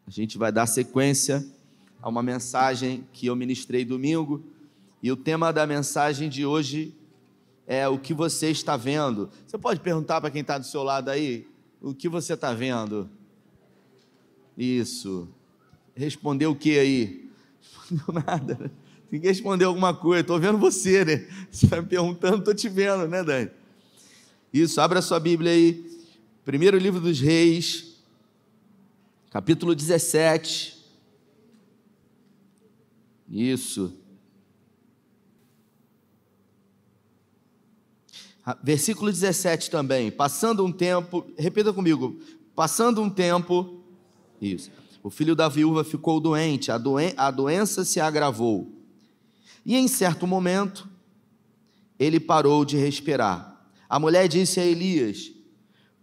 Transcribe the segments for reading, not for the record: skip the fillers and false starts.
A gente vai dar sequência a uma mensagem que eu ministrei domingo, e o tema da mensagem de hoje é o que você está vendo. Você pode perguntar para quem está do seu lado aí, o que você está vendo? Isso. Respondeu o que aí? Não nada. Tem que responder alguma coisa. Estou vendo você, né? Você está me perguntando, estou te vendo, né, Dani? Isso, abra sua Bíblia aí. Primeiro livro dos Reis, capítulo 17. Isso. Versículo 17 também. Passando um tempo, repita comigo. Passando um tempo, isso. O filho da viúva ficou doente, a doença se agravou. E em certo momento, ele parou de respirar. A mulher disse a Elias: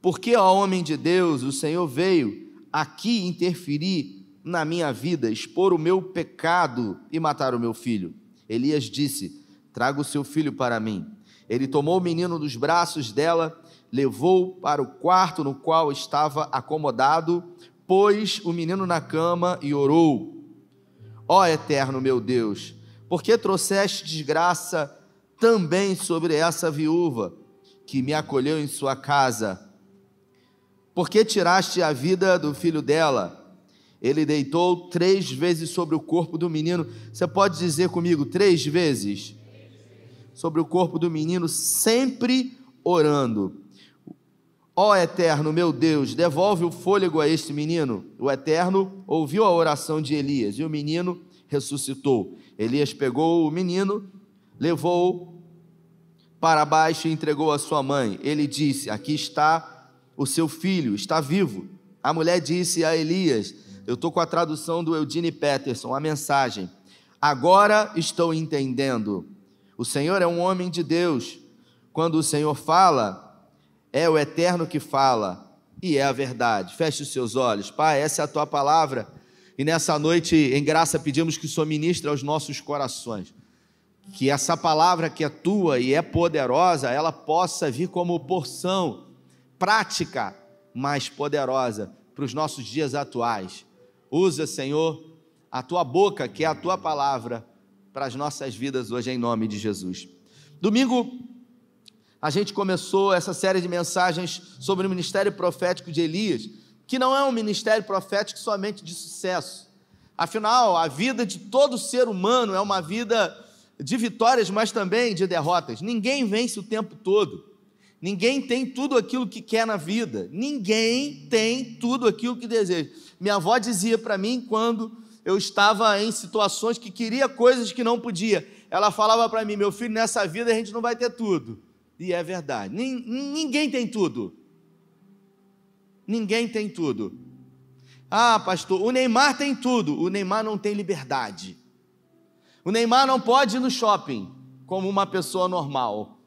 por que, ó homem de Deus, o Senhor veio aqui interferir na minha vida, expor o meu pecado e matar o meu filho? Elias disse: traga o seu filho para mim. Ele tomou o menino dos braços dela, levou para o quarto no qual estava acomodado, pôs o menino na cama e orou: ó eterno meu Deus, por que trouxeste desgraça também sobre essa viúva que me acolheu em sua casa? Por que tiraste a vida do filho dela? Ele deitou 3 vezes sobre o corpo do menino. Você pode dizer comigo, 3 vezes? Sobre o corpo do menino, sempre orando: ó eterno meu Deus, devolve o fôlego a este menino. O Eterno ouviu a oração de Elias e o menino ressuscitou. Elias pegou o menino, levou-o para baixo e entregou a sua mãe. Ele disse: aqui está o seu filho, está vivo. A mulher disse a Elias, eu estou com a tradução do Eugene Peterson, a mensagem: agora estou entendendo. O Senhor é um homem de Deus. Quando o Senhor fala, é o Eterno que fala, e é a verdade. Feche os seus olhos. Pai, essa é a tua palavra, e nessa noite, em graça, pedimos que o Senhor ministre aos nossos corações, que essa palavra que é tua e é poderosa, ela possa vir como porção prática, mais poderosa para os nossos dias atuais. Usa, Senhor, a tua boca, que é a tua palavra, para as nossas vidas hoje, em nome de Jesus. Domingo, a gente começou essa série de mensagens sobre o ministério profético de Elias, que não é um ministério profético somente de sucesso. Afinal, a vida de todo ser humano é uma vida de vitórias, mas também de derrotas. Ninguém vence o tempo todo. Ninguém tem tudo aquilo que quer na vida. Ninguém tem tudo aquilo que deseja. Minha avó dizia para mim, quando eu estava em situações que queria coisas que não podia, ela falava para mim: meu filho, nessa vida a gente não vai ter tudo. E é verdade. Ninguém tem tudo. Ninguém tem tudo. Ah, pastor, o Neymar tem tudo. O Neymar não tem liberdade. O Neymar não pode ir no shopping como uma pessoa normal.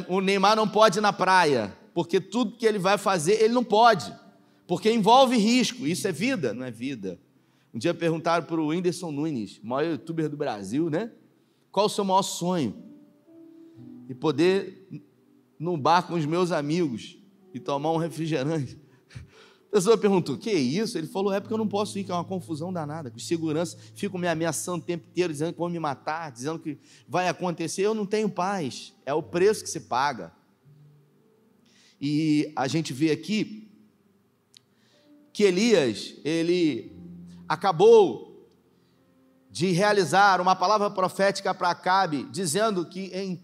O Neymar não pode ir na praia, porque tudo que ele vai fazer, ele não pode, porque envolve risco. Isso é vida? Não é vida. Um dia perguntaram para o Whindersson Nunes, o maior youtuber do Brasil, né? Qual o seu maior sonho? E poder ir num bar com os meus amigos e tomar um refrigerante. A pessoa perguntou: que é isso? Ele falou: é porque eu não posso ir, que é uma confusão danada, que os seguranças ficam me ameaçando o tempo inteiro, dizendo que vão me matar, dizendo que vai acontecer. Eu não tenho paz, é o preço que se paga. E a gente vê aqui que Elias, ele acabou de realizar uma palavra profética para Acabe, dizendo que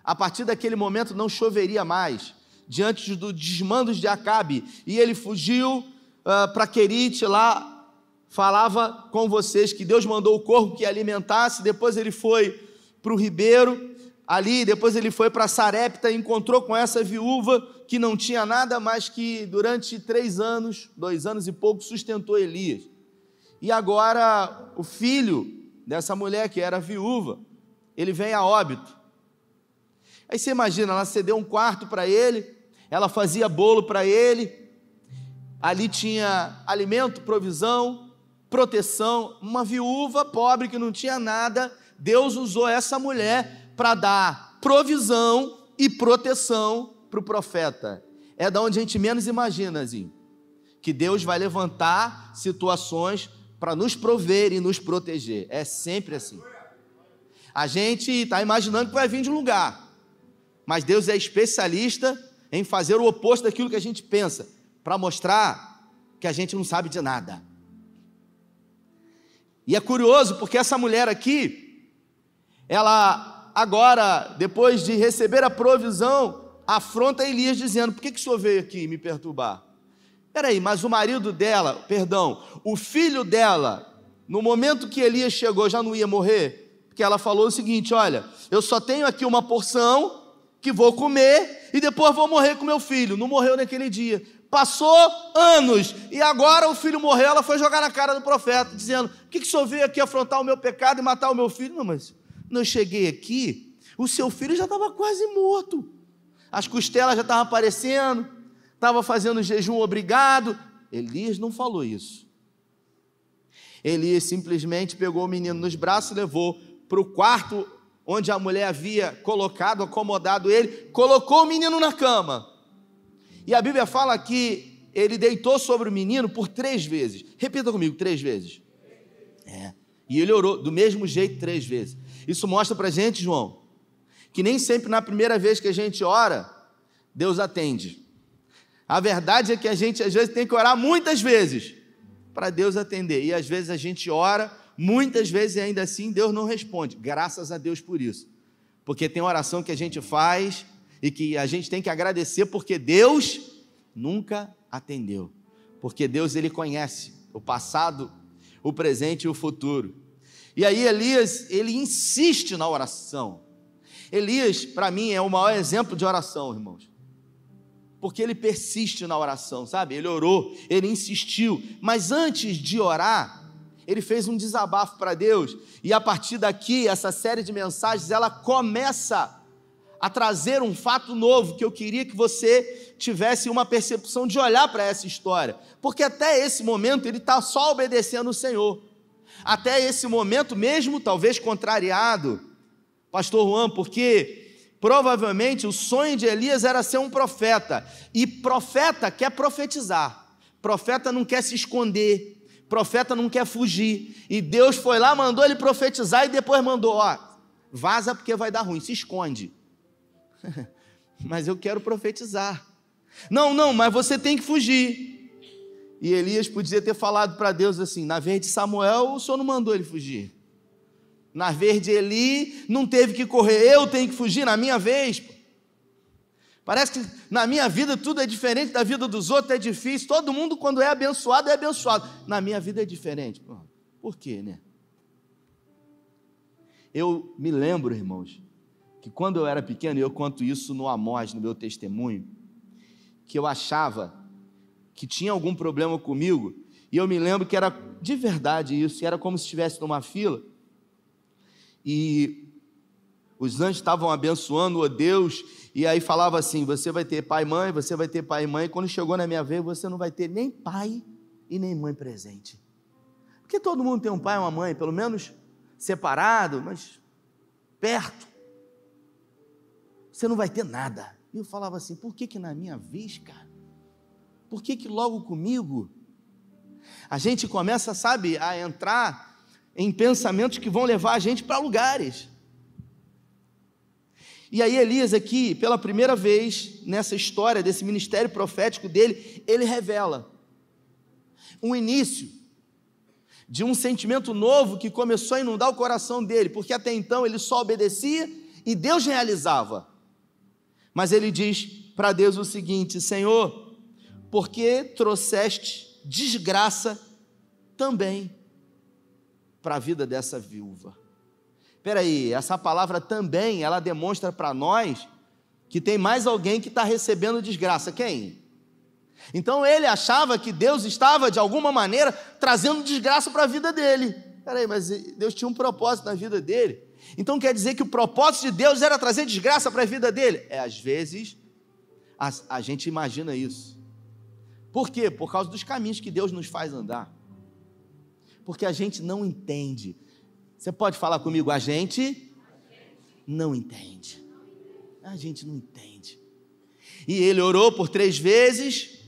a partir daquele momento não choveria mais, diante dos desmandos de Acabe, e ele fugiu para Querite. Lá falava com vocês que Deus mandou o corvo que alimentasse. Depois ele foi para o ribeiro ali, depois ele foi para Sarepta e encontrou com essa viúva que não tinha nada, mas que durante 3 anos, 2 anos e pouco, sustentou Elias. E agora o filho dessa mulher, que era viúva, ele vem a óbito. Aí você imagina, ela cedeu um quarto para ele, ela fazia bolo para ele, ali tinha alimento, provisão, proteção. Uma viúva pobre que não tinha nada, Deus usou essa mulher para dar provisão e proteção para o profeta. É da onde a gente menos imagina, Zinho, que Deus vai levantar situações para nos prover e nos proteger. É sempre assim. A gente está imaginando que vai vir de um lugar, mas Deus é especialista em fazer o oposto daquilo que a gente pensa, para mostrar que a gente não sabe de nada. E é curioso, porque essa mulher aqui, ela agora, depois de receber a provisão, afronta Elias dizendo: por que o senhor veio aqui me perturbar? Peraí, mas o marido dela, o filho dela, no momento que Elias chegou, já não ia morrer? Porque ela falou o seguinte: olha, eu só tenho aqui uma porção que vou comer e depois vou morrer com meu filho. Não morreu naquele dia. Passou anos e agora o filho morreu. Ela foi jogar na cara do profeta, dizendo: por que o senhor veio aqui afrontar o meu pecado e matar o meu filho? Não, mas quando eu cheguei aqui, o seu filho já estava quase morto. As costelas já estavam aparecendo, estava fazendo jejum obrigado. Elias não falou isso. Elias simplesmente pegou o menino nos braços e levou para o quarto onde a mulher havia colocado, acomodado ele, colocou o menino na cama. E a Bíblia fala que ele deitou sobre o menino por 3 vezes. Repita comigo, 3 vezes. E ele orou do mesmo jeito 3 vezes. Isso mostra para a gente, João, que nem sempre na primeira vez que a gente ora, Deus atende. A verdade é que a gente às vezes tem que orar muitas vezes para Deus atender. E às vezes a gente ora muitas vezes e ainda assim Deus não responde. Graças a Deus por isso. Porque tem oração que a gente faz e que a gente tem que agradecer, porque Deus nunca atendeu. Porque Deus, Ele conhece o passado, o presente e o futuro. E aí Elias, ele insiste na oração. Elias, para mim, é o maior exemplo de oração, irmãos. Porque ele persiste na oração, sabe? Ele orou, ele insistiu. Mas antes de orar, ele fez um desabafo para Deus. E a partir daqui, essa série de mensagens, ela começa a trazer um fato novo, que eu queria que você tivesse uma percepção de olhar para essa história, porque até esse momento ele está só obedecendo o Senhor, até esse momento mesmo, talvez contrariado, pastor Juan, porque provavelmente o sonho de Elias era ser um profeta, e profeta quer profetizar, profeta não quer se esconder, profeta não quer fugir, e Deus foi lá, mandou ele profetizar, e depois mandou: vaza porque vai dar ruim, se esconde. Mas eu quero profetizar. Não, mas você tem que fugir. E Elias podia ter falado para Deus assim: na vez de Samuel, o Senhor não mandou ele fugir. Na vez de Eli, não teve que correr, eu tenho que fugir na minha vez. Parece que na minha vida tudo é diferente da vida dos outros, é difícil. Todo mundo, quando é abençoado, é abençoado. Na minha vida é diferente. Por quê, né? Eu me lembro, irmãos, que quando eu era pequeno, e eu conto isso no Amós, no meu testemunho, que eu achava que tinha algum problema comigo, e eu me lembro que era de verdade isso, era como se estivesse numa fila, e os anjos estavam abençoando a Deus, e aí falava assim: você vai ter pai e mãe, você vai ter pai e mãe, e quando chegou na minha vez, você não vai ter nem pai e nem mãe presente, porque todo mundo tem um pai e uma mãe, pelo menos separado, mas perto. Você não vai ter nada. E eu falava assim: por que na minha vez, cara? Por que logo comigo? A gente começa, sabe, a entrar em pensamentos que vão levar a gente para lugares. E aí Elias aqui, pela primeira vez nessa história desse ministério profético dele, ele revela um início de um sentimento novo que começou a inundar o coração dele, porque até então ele só obedecia e Deus realizava. Mas ele diz para Deus o seguinte: Senhor, por que trouxeste desgraça também para a vida dessa viúva? Espera aí, essa palavra também, ela demonstra para nós que tem mais alguém que está recebendo desgraça. Quem? Então ele achava que Deus estava de alguma maneira trazendo desgraça para a vida dele. Espera aí, mas Deus tinha um propósito na vida dele. Então quer dizer que o propósito de Deus era trazer desgraça para a vida dele? Às vezes a gente imagina isso. Por quê? Por causa dos caminhos que Deus nos faz andar. Porque a gente não entende. Você pode falar comigo: a gente não entende. A gente não entende. E ele orou por 3 vezes.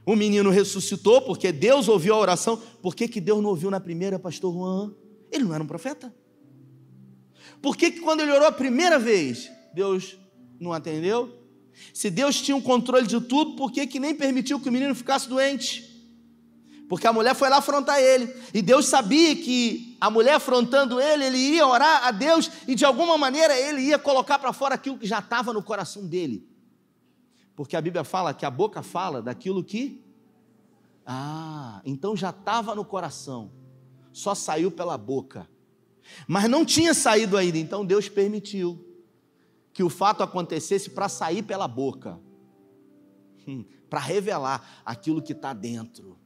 O menino ressuscitou porque Deus ouviu a oração. Por que Deus não ouviu na primeira, pastor Juan? Ele não era um profeta? Por que quando ele orou a primeira vez, Deus não atendeu? Se Deus tinha o controle de tudo, por que nem permitiu que o menino ficasse doente? Porque a mulher foi lá afrontar ele, e Deus sabia que a mulher afrontando ele, ele ia orar a Deus, e de alguma maneira ele ia colocar para fora aquilo que já estava no coração dele. Porque a Bíblia fala que a boca fala daquilo que... então já estava no coração, só saiu pela boca, mas não tinha saído ainda, então Deus permitiu que o fato acontecesse para sair pela boca, para revelar aquilo que está dentro.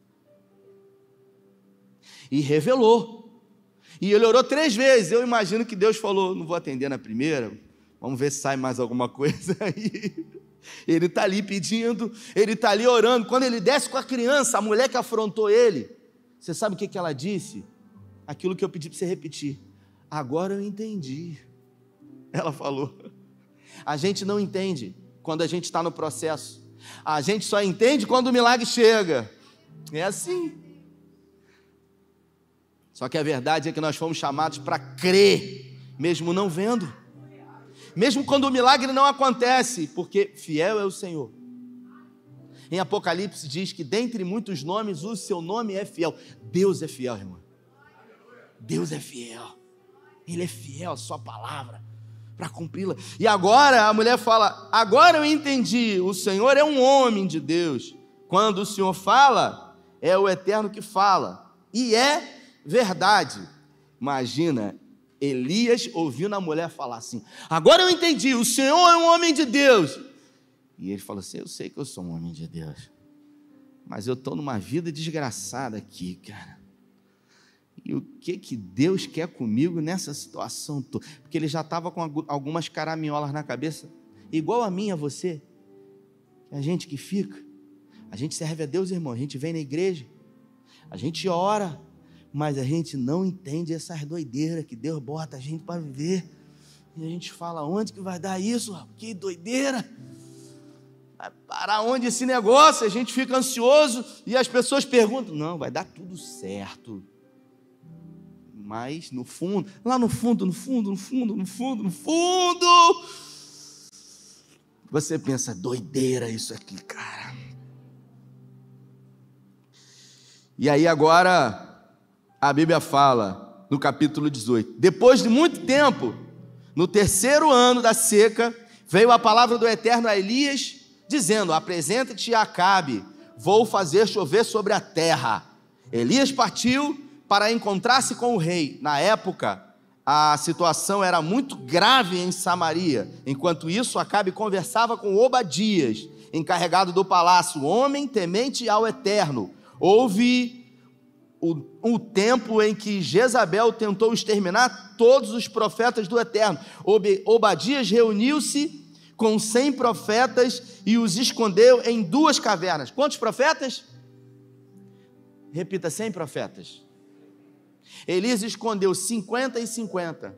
E revelou, e ele orou 3 vezes, eu imagino que Deus falou, não vou atender na primeira, vamos ver se sai mais alguma coisa aí. Ele está ali pedindo, ele está ali orando. Quando ele desce com a criança, a mulher que afrontou ele, você sabe o que ela disse? Aquilo que eu pedi para você repetir. Agora eu entendi. Ela falou. A gente não entende quando a gente está no processo. A gente só entende quando o milagre chega. É assim. Só que a verdade é que nós fomos chamados para crer, mesmo não vendo. Mesmo quando o milagre não acontece, porque fiel é o Senhor. Em Apocalipse diz que dentre muitos nomes, o seu nome é fiel. Deus é fiel, irmão. Deus é fiel. Ele é fiel à sua palavra, para cumpri-la. E agora a mulher fala, agora eu entendi, o Senhor é um homem de Deus. Quando o Senhor fala, é o Eterno que fala. E é verdade. Imagina, Elias ouvindo a mulher falar assim, agora eu entendi, o Senhor é um homem de Deus. E ele falou assim, eu sei que eu sou um homem de Deus, mas eu estou numa vida desgraçada aqui, cara. E o que Deus quer comigo nessa situação toda? Porque ele já estava com algumas caraminholas na cabeça, igual a mim, a você. A gente que fica, a gente serve a Deus, irmão, a gente vem na igreja, a gente ora, mas a gente não entende essas doideiras que Deus bota a gente para viver. E a gente fala, onde que vai dar isso? Que doideira! Vai parar onde esse negócio? A gente fica ansioso e as pessoas perguntam, não, vai dar tudo certo. Mas no fundo, lá no fundo, você pensa, doideira isso aqui, cara. E aí agora a Bíblia fala, no capítulo 18, depois de muito tempo, no 3º ano da seca, veio a palavra do Eterno a Elias, dizendo, apresenta-te a Acabe, vou fazer chover sobre a terra. Elias partiu para encontrar-se com o rei. Na época, a situação era muito grave em Samaria. Enquanto isso, Acabe conversava com Obadias, encarregado do palácio, homem temente ao Eterno. Houve o tempo em que Jezabel tentou exterminar todos os profetas do Eterno. Obadias reuniu-se com 100 profetas e os escondeu em 2 cavernas. Quantos profetas? Repita, 100 profetas. Elias escondeu 50 e 50.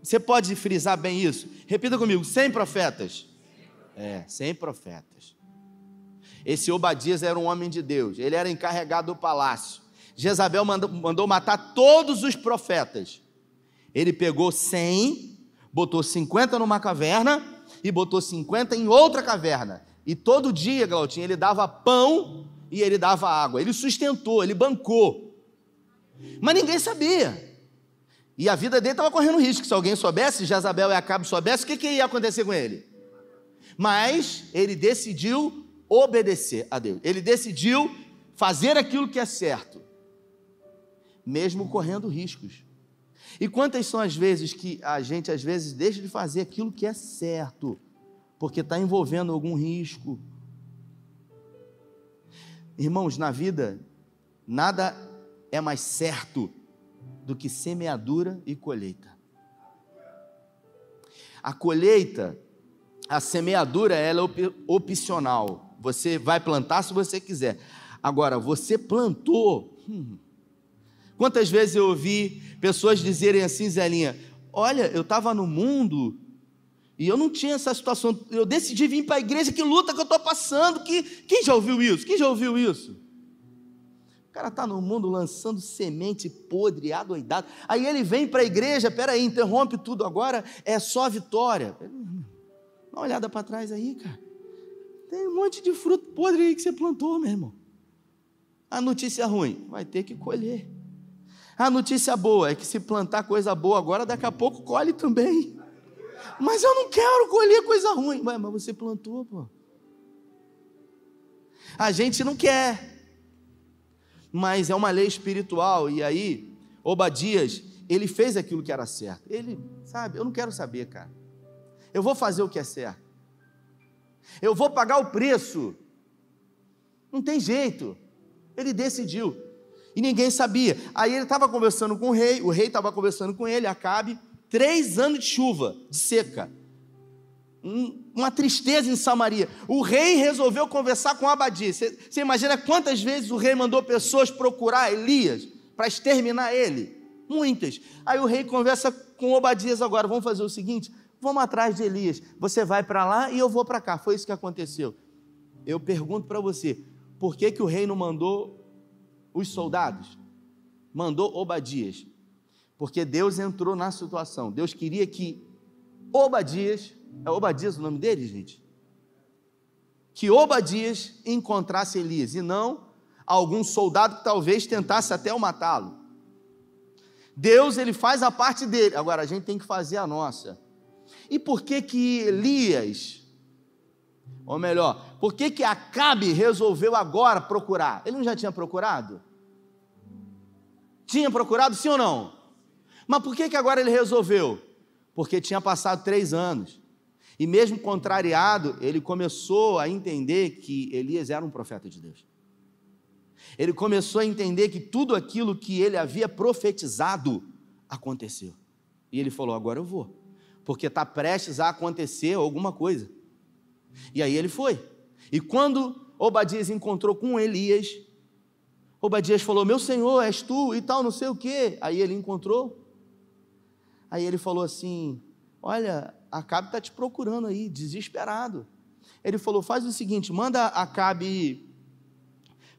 Você pode frisar bem isso? Repita comigo, 100 profetas. 100 profetas. Esse Obadias era um homem de Deus, ele era encarregado do palácio. Jezabel mandou matar todos os profetas. Ele pegou 100, botou 50 numa caverna e botou 50 em outra caverna. E todo dia, Glautinho, ele dava pão e ele dava água. Ele sustentou, ele bancou. Mas ninguém sabia. E a vida dele estava correndo risco. Se alguém soubesse, Jezabel e Acabe soubessem, o que ia acontecer com ele? Mas ele decidiu obedecer a Deus. Ele decidiu fazer aquilo que é certo, mesmo correndo riscos. E quantas são as vezes que a gente às vezes deixa de fazer aquilo que é certo, porque está envolvendo algum risco? Irmãos, na vida, nada é mais certo do que semeadura e colheita. A colheita, a semeadura, ela é opcional. Você vai plantar se você quiser. Agora, você plantou... Quantas vezes eu ouvi pessoas dizerem assim, Zelinha, olha, eu estava no mundo E eu não tinha essa situação, eu decidi vir para a igreja, que luta que eu estou passando, quem já ouviu isso? Quem já ouviu isso? O cara está no mundo lançando semente podre, adoidado, aí ele vem para a igreja, peraí, interrompe tudo, agora é só vitória. Dá uma olhada para trás aí, cara, tem um monte de fruto podre aí que você plantou, meu irmão. A notícia ruim, vai ter que colher. A notícia boa é que se plantar coisa boa agora, daqui a pouco colhe também. Mas eu não quero colher coisa ruim. Mas você plantou, pô. A gente não quer. Mas é uma lei espiritual. E aí, Obadias, ele fez aquilo que era certo. Ele, sabe, eu não quero saber, cara. Eu vou fazer o que é certo. Eu vou pagar o preço. Não tem jeito. Ele decidiu. E ninguém sabia. Aí ele estava conversando com o rei estava conversando com ele, Acabe. 3 anos de chuva, de seca, uma tristeza em Samaria. O rei resolveu conversar com Obadias. Você imagina quantas vezes o rei mandou pessoas procurar Elias para exterminar ele? Muitas. Aí o rei conversa com Obadias agora, vamos fazer o seguinte, vamos atrás de Elias, você vai para lá e eu vou para cá. Foi isso que aconteceu. Eu pergunto para você, por que o rei não mandou os soldados? Mandou Obadias. Porque Deus entrou na situação. Deus queria que Obadias, é Obadias o nome dele, gente? Que Obadias encontrasse Elias, e não algum soldado que talvez tentasse até o matá-lo. Deus, ele faz a parte dele, agora a gente tem que fazer a nossa. E por que Elias, ou melhor, por que Acabe resolveu agora procurar? Ele não já tinha procurado? Tinha procurado, sim ou não? Mas por que agora ele resolveu? Porque tinha passado 3 anos, e mesmo contrariado, ele começou a entender que Elias era um profeta de Deus. Ele começou a entender que tudo aquilo que ele havia profetizado aconteceu. E ele falou, agora eu vou, porque está prestes a acontecer alguma coisa. E aí ele foi. E quando Obadias encontrou com Elias, Obadias falou, meu senhor, és tu e tal, não sei o quê. Aí ele encontrou. Aí ele falou assim, olha, Acabe está te procurando aí, desesperado. Ele falou, faz o seguinte, manda Acabe,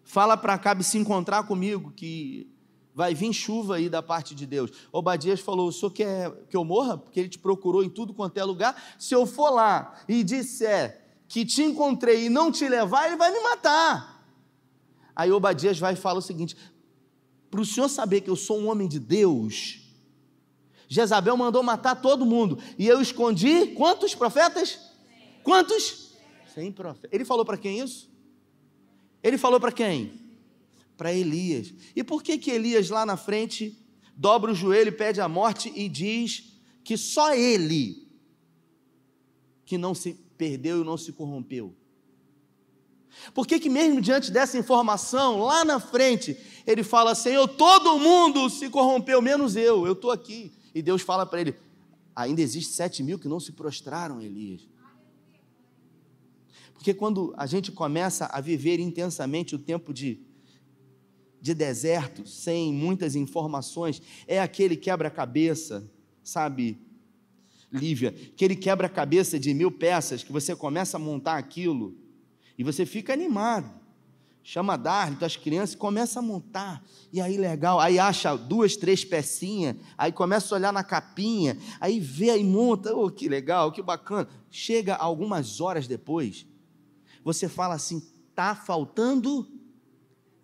fala para Acabe se encontrar comigo, que vai vir chuva aí da parte de Deus. Obadias falou, o senhor quer que eu morra? Porque ele te procurou em tudo quanto é lugar. Se eu for lá e disser que te encontrei e não te levar, ele vai me matar. Aí Obadias vai e fala o seguinte, para o senhor saber que eu sou um homem de Deus, Jezabel mandou matar todo mundo, e eu escondi, quantos profetas? Quantos? 100 profetas. Ele falou para quem isso? Ele falou para quem? Para Elias. E por que Elias lá na frente dobra o joelho, pede a morte e diz que só ele que não se perdeu e não se corrompeu? Por que mesmo diante dessa informação, lá na frente, ele fala, Senhor, todo mundo se corrompeu, menos eu estou aqui. E Deus fala para ele, ainda existe 7.000 que não se prostraram, Elias. Porque quando a gente começa a viver intensamente o tempo de deserto, sem muitas informações, é aquele quebra-cabeça, sabe, Lívia, aquele quebra-cabeça de 1000 peças, que você começa a montar aquilo, e você fica animado, chama a Darly, as crianças, começa a montar, e aí legal, aí acha 2, 3 pecinhas, aí começa a olhar na capinha, aí vê, aí monta, oh, que legal, que bacana, chega algumas horas depois, você fala assim, está faltando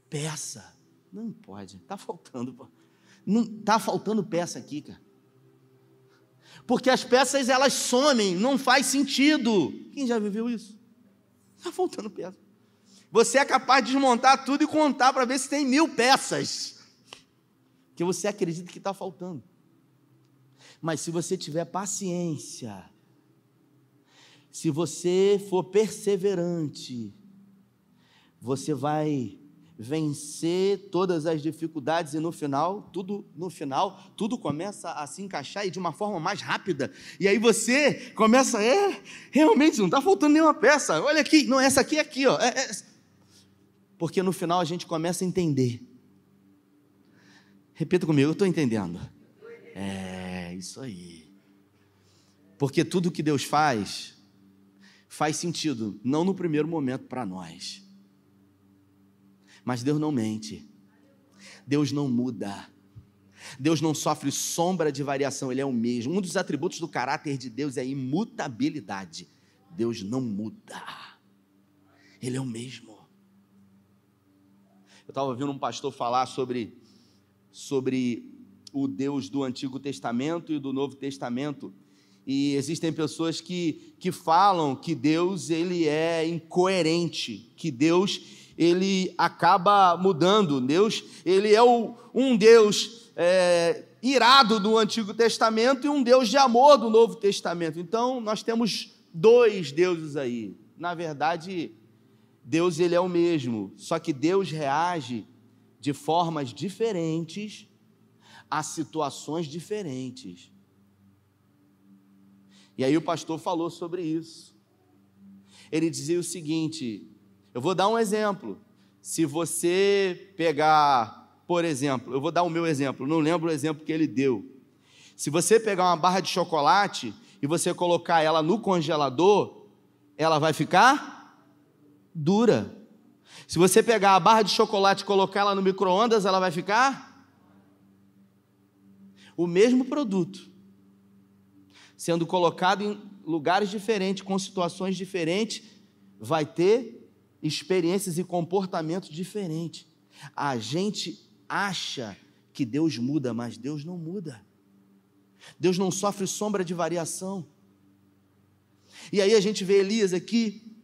peça, não pode, está faltando, não está faltando peça aqui, cara, porque as peças elas somem, não faz sentido, quem já viveu isso? Está faltando peça. Você é capaz de desmontar tudo e contar para ver se tem 1000 peças que você acredita que está faltando. Mas se você tiver paciência, se você for perseverante, você vai vencer todas as dificuldades e no final tudo começa a se encaixar e de uma forma mais rápida, e aí você começa, realmente não está faltando nenhuma peça, olha aqui, não, essa aqui é aqui, ó, porque no final a gente começa a entender, repita comigo, eu estou entendendo, isso aí, Porque tudo que Deus faz sentido, não no primeiro momento para nós. Mas Deus não mente. Deus não muda. Deus não sofre sombra de variação, Ele é o mesmo. Um dos atributos do caráter de Deus é a imutabilidade. Deus não muda. Ele é o mesmo. Eu estava ouvindo um pastor falar sobre o Deus do Antigo Testamento e do Novo Testamento. E existem pessoas que falam que Deus ele é incoerente, que Deus ele acaba mudando. Deus ele é um Deus irado do Antigo Testamento e um Deus de amor do Novo Testamento. Então nós temos dois deuses aí. Na verdade, Deus ele é o mesmo, só que Deus reage de formas diferentes a situações diferentes. E aí o pastor falou sobre isso. Ele dizia o seguinte, eu vou dar um exemplo. Se você pegar, por exemplo, eu vou dar o meu exemplo, não lembro o exemplo que ele deu. Se você pegar uma barra de chocolate e você colocar ela no congelador, ela vai ficar dura. Se você pegar a barra de chocolate e colocar ela no micro-ondas, ela vai ficar o mesmo produto, sendo colocado em lugares diferentes, com situações diferentes, vai ter experiências e comportamentos diferentes. A gente acha que Deus muda, mas Deus não muda. Deus não sofre sombra de variação. E aí a gente vê Elias aqui,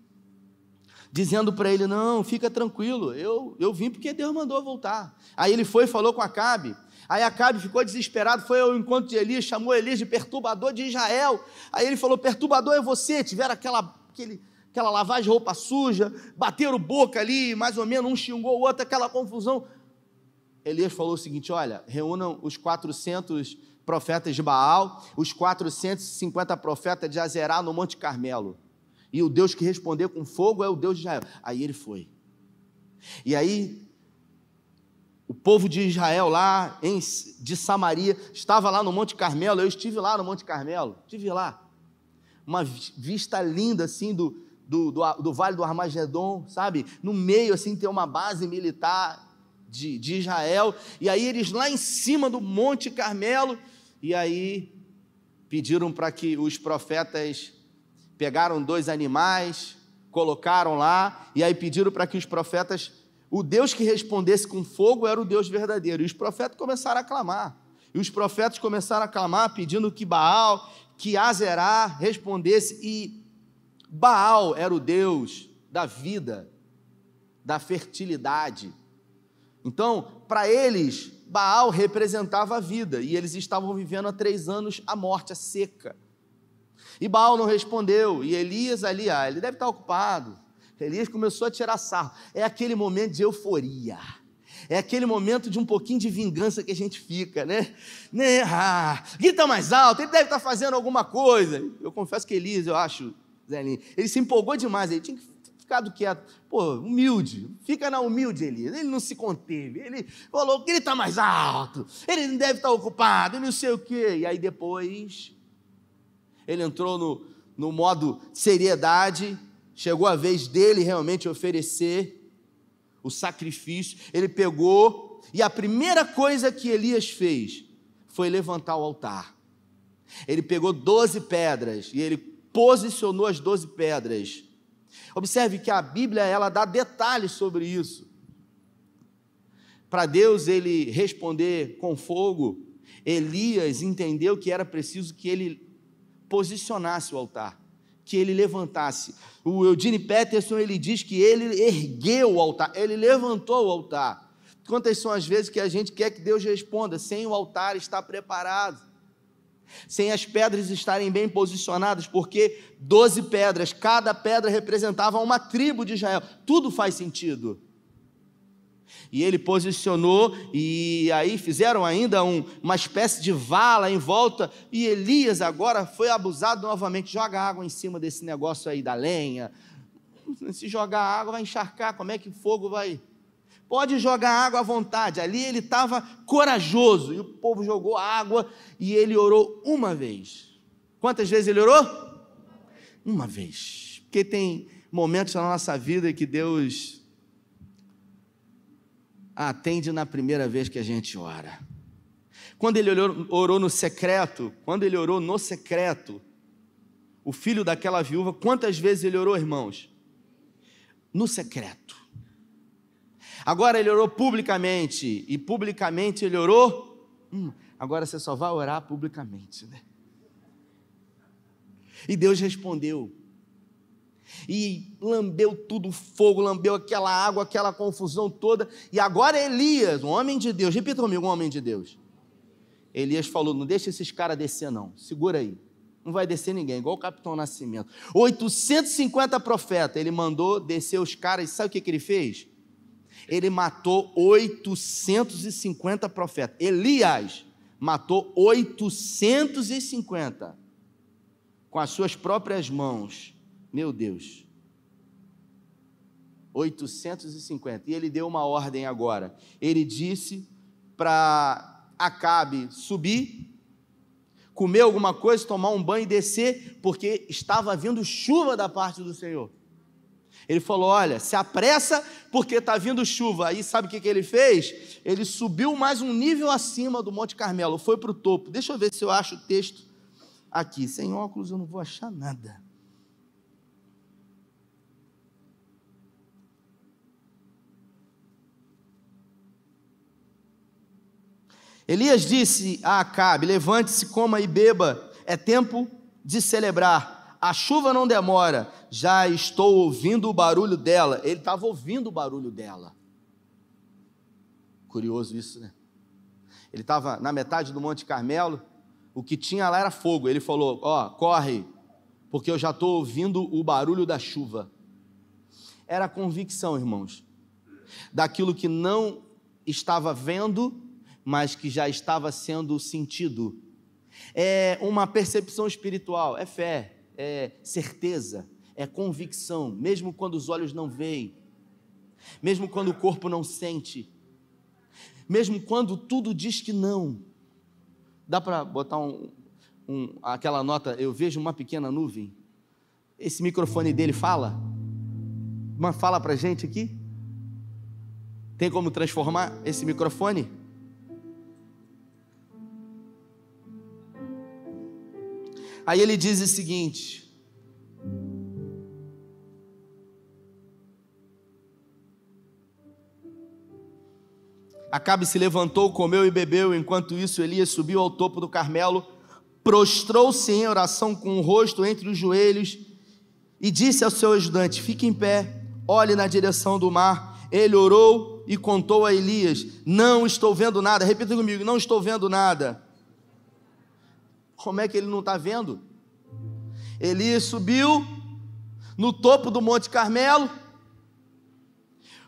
dizendo para ele, não, fica tranquilo, eu vim porque Deus mandou voltar. Aí ele foi e falou com Acabe. Aí Acabe ficou desesperado, foi ao encontro de Elias, chamou Elias de perturbador de Israel. Aí ele falou, perturbador é você, tiveram aquela lavagem de roupa suja, bateram boca ali, mais ou menos, um xingou o outro, aquela confusão. Elias falou o seguinte, olha, reúnam os 400 profetas de Baal, os 450 profetas de Azerá no Monte Carmelo. E o Deus que responder com fogo é o Deus de Israel. Aí ele foi. E aí, o povo de Israel lá, de Samaria, estava lá no Monte Carmelo, eu estive lá no Monte Carmelo, estive lá. Uma vista linda assim do Vale do Armagedon, sabe? No meio assim tem uma base militar de Israel, e aí eles lá em cima do Monte Carmelo, e aí pediram para que os profetas pegaram 2 animais, colocaram lá, e aí pediram para que os profetas, o Deus que respondesse com fogo era o Deus verdadeiro, e os profetas começaram a clamar, pedindo que Baal, que Azerá respondesse, e Baal era o Deus da vida, da fertilidade. Então, para eles, Baal representava a vida, e eles estavam vivendo há 3 anos a morte, a seca. E Baal não respondeu, e Elias ali, ele deve estar ocupado. Elias começou a tirar sarro. É aquele momento de euforia, é aquele momento de um pouquinho de vingança que a gente fica, né? Grita mais alto, ele deve estar fazendo alguma coisa. Eu confesso que Elias, eu acho, Zelinho, ele se empolgou demais, ele tinha que ficado quieto, humilde, fica na humilde, Elias. Ele não se conteve, ele falou, grita mais alto, ele não deve estar ocupado, não sei o quê. E aí depois ele entrou no modo seriedade, chegou a vez dele realmente oferecer o sacrifício. Ele pegou, e a primeira coisa que Elias fez foi levantar o altar. Ele pegou 12 pedras, e ele posicionou as 12 pedras. Observe que a Bíblia, ela dá detalhes sobre isso. Para Deus ele responder com fogo, Elias entendeu que era preciso que ele posicionasse o altar, que ele levantasse. O Eugene Peterson, ele diz que ele ergueu o altar, ele levantou o altar. Quantas são as vezes que a gente quer que Deus responda sem o altar estar preparado, sem as pedras estarem bem posicionadas, porque 12 pedras, cada pedra representava uma tribo de Israel, tudo faz sentido. E ele posicionou, e aí fizeram ainda uma espécie de vala em volta, e Elias agora foi abusado novamente. Joga água em cima desse negócio aí da lenha, se jogar água vai encharcar, como é que o fogo vai? Pode jogar água à vontade. Ali ele estava corajoso, e o povo jogou água, e ele orou uma vez. Quantas vezes ele orou? Uma vez. Porque tem momentos na nossa vida que Deus atende na primeira vez que a gente ora. Quando ele orou no secreto, o filho daquela viúva, quantas vezes ele orou, irmãos? No secreto. Agora ele orou publicamente, e publicamente ele orou, agora você só vai orar publicamente, né? E Deus respondeu, e lambeu tudo, o fogo, lambeu aquela água, aquela confusão toda, e agora Elias, um homem de Deus, repita comigo, um homem de Deus. Elias falou, não deixa esses caras descer não, segura aí, não vai descer ninguém, igual o Capitão Nascimento. 850 profetas, ele mandou descer os caras, e sabe o que ele fez? Ele matou 850 profetas, Elias matou 850, com as suas próprias mãos, meu Deus, 850, e ele deu uma ordem agora, ele disse para Acabe subir, comer alguma coisa, tomar um banho e descer, porque estava vindo chuva da parte do Senhor. Ele falou, olha, se apressa porque está vindo chuva. Aí sabe o que ele fez? Ele subiu mais um nível acima do Monte Carmelo, foi para o topo. Deixa eu ver se eu acho o texto aqui, sem óculos eu não vou achar nada. Elias disse a Acabe, levante-se, coma e beba, é tempo de celebrar, a chuva não demora, já estou ouvindo o barulho dela. Ele estava ouvindo o barulho dela, curioso isso, né? Ele estava na metade do Monte Carmelo, o que tinha lá era fogo, ele falou, corre, porque eu já estou ouvindo o barulho da chuva. Era a convicção, irmãos, daquilo que não estava vendo, mas que já estava sendo sentido. É uma percepção espiritual, é fé, é certeza, é convicção, mesmo quando os olhos não veem, mesmo quando o corpo não sente, mesmo quando tudo diz que não. Dá para botar aquela nota, eu vejo uma pequena nuvem, esse microfone dele fala? Fala para a gente aqui? Tem como transformar esse microfone? Aí ele diz o seguinte, Acabe se levantou, comeu e bebeu, enquanto isso Elias subiu ao topo do Carmelo, prostrou-se em oração com o rosto entre os joelhos e disse ao seu ajudante, fique em pé, olhe na direção do mar. Ele orou e contou a Elias, não estou vendo nada, repita comigo, não estou vendo nada. Como é que ele não está vendo? Elias subiu no topo do Monte Carmelo,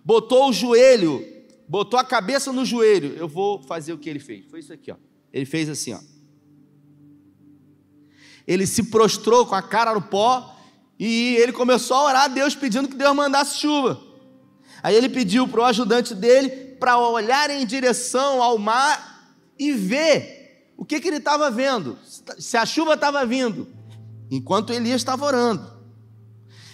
botou o joelho, botou a cabeça no joelho. Eu vou fazer o que ele fez, foi isso aqui, ele fez assim, ele se prostrou com a cara no pó e ele começou a orar a Deus, pedindo que Deus mandasse chuva. Aí ele pediu para o ajudante dele para olhar em direção ao mar e ver o que ele estava vendo, se a chuva estava vindo, enquanto Elias estava orando.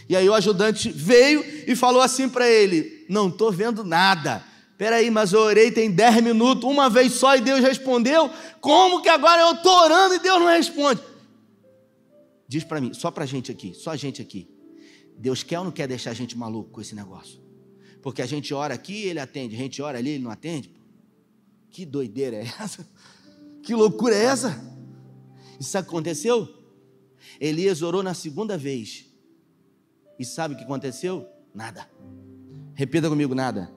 E aí o ajudante veio e falou assim para ele, não estou vendo nada. Espera aí, mas eu orei tem 10 minutos, uma vez só e Deus respondeu, como que agora eu estou orando e Deus não responde? Diz para mim, só para a gente aqui, só a gente aqui, Deus quer ou não quer deixar a gente maluco com esse negócio? Porque a gente ora aqui, Ele atende, a gente ora ali, Ele não atende? Que doideira é essa? Que loucura é essa? Isso sabe o que aconteceu? Elias orou na segunda vez. E sabe o que aconteceu? Nada. Repita comigo, nada.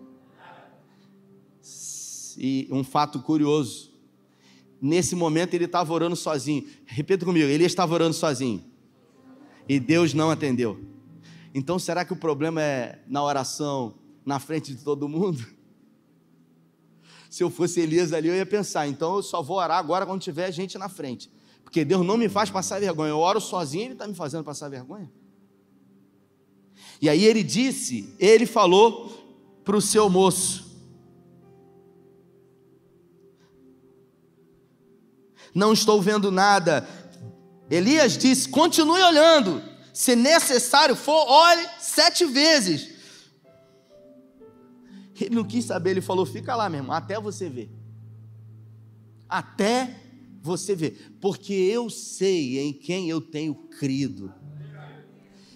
E um fato curioso. Nesse momento ele estava orando sozinho. Repita comigo, Elias estava orando sozinho. E Deus não atendeu. Então será que o problema é na oração, na frente de todo mundo? Se eu fosse Elias ali, eu ia pensar, então eu só vou orar agora quando tiver gente na frente, porque Deus não me faz passar vergonha, eu oro sozinho, Ele está me fazendo passar vergonha. E aí ele falou para o seu moço, não estou vendo nada, Elias disse: continue olhando, se necessário for, olhe 7 vezes. Ele não quis saber, ele falou: fica lá, meu irmão, até você ver. Até você ver, porque eu sei em quem eu tenho crido,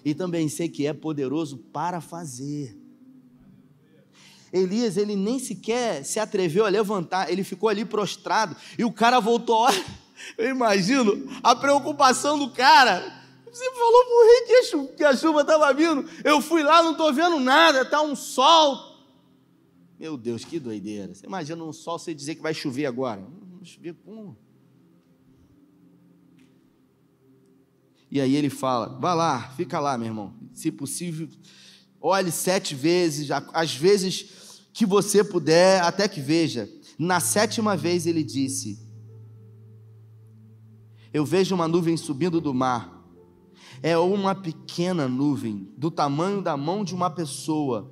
e também sei que é poderoso para fazer. Elias, ele nem sequer se atreveu a levantar, ele ficou ali prostrado, e o cara voltou. Olha, eu imagino a preocupação do cara. Você falou pro rei que a chuva estava vindo, eu fui lá, não estou vendo nada, está um sol. Meu Deus, que doideira. Você imagina um sol, você dizer que vai chover agora. Não chover como? E aí ele fala: vai lá, fica lá, meu irmão, se possível, olhe 7 vezes, às vezes que você puder, até que veja. Na 7ª vez ele disse: eu vejo uma nuvem subindo do mar, é uma pequena nuvem, do tamanho da mão de uma pessoa.